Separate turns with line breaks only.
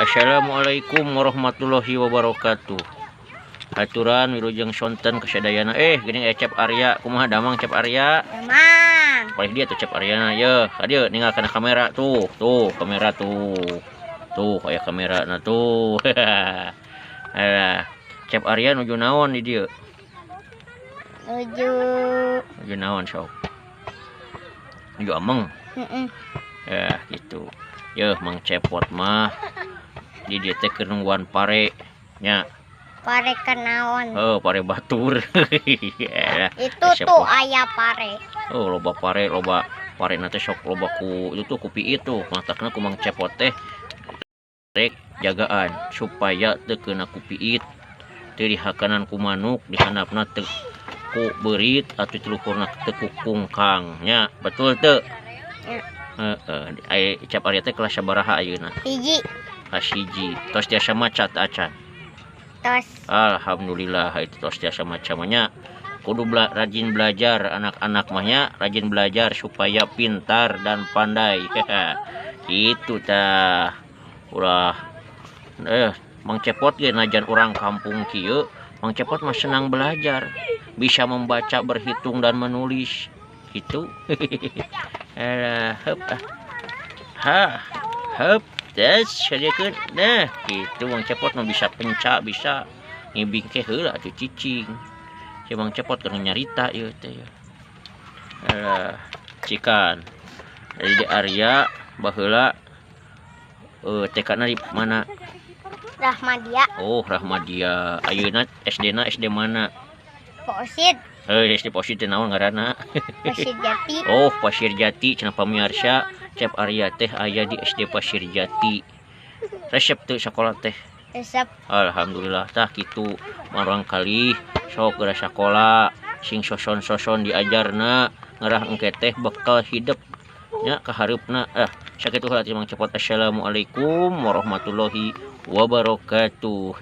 Assalamualaikum warahmatullahi wabarakatuh. Aturan wilujeng sonten kasadayana gini Cep Arya kumaha damang Cep Arya
Damang
paling dia tuh Cep Aryana ya dia ninggalkan kamera tuh kamera tuh kayak kamera nah tuh Cep Arya nuju naon di dia nuju naon sok nuju ameng ya gitu ya Mang Cepot mah di dia teh kenungguan pare nya
pare kenaon
pare batur
itu tuh ayah pare
loba pare nate sok loba ku itu kupi itu matakna ku Mang Cepot teh rek jagaan supaya teu kena kupiit teu dihakanan ku manuk dihandapna teu ku beurit atuh tiluhurna teu ku kungkang nya betul teu Cep Arya teh kelas sabaraha ayeuna
hiji
kelas hiji tos tiasa maca teu acan
tos
alhamdulillah itu tos tiasa maca nya kudu rajin belajar anak-anak mahnya rajin belajar supaya pintar dan pandai itu tah ulah Mang Cepot ge najan orang kampung kieu Mang Cepot mah senang belajar bisa membaca berhitung dan menulis gitu heup tes sadekeun nah gitu Mang Cepot mah bisa penca bisa ngibing ke heula atuh cicing si Mang Cepot keur nyarita ieu teh cikan dari Arya baheula TK-na di mana
Rahmadia
Rahmadia ayeuna SD-na SD mana
Posit
SD Posit teh naon ngaranna
Pasir Jati
Pasir Jati cenah pamirsa Cep Arya teh aya di SD Pasir Jati resep teu sakola teh
resep
alhamdulillah tah kitu marang kali sok geura sakola sing soson-soson diajarna ngarah engke teh bekal hidup nya kahareupna sakitu heula ti Mang Cepot. Assalamualaikum warahmatullahi wabarakatuh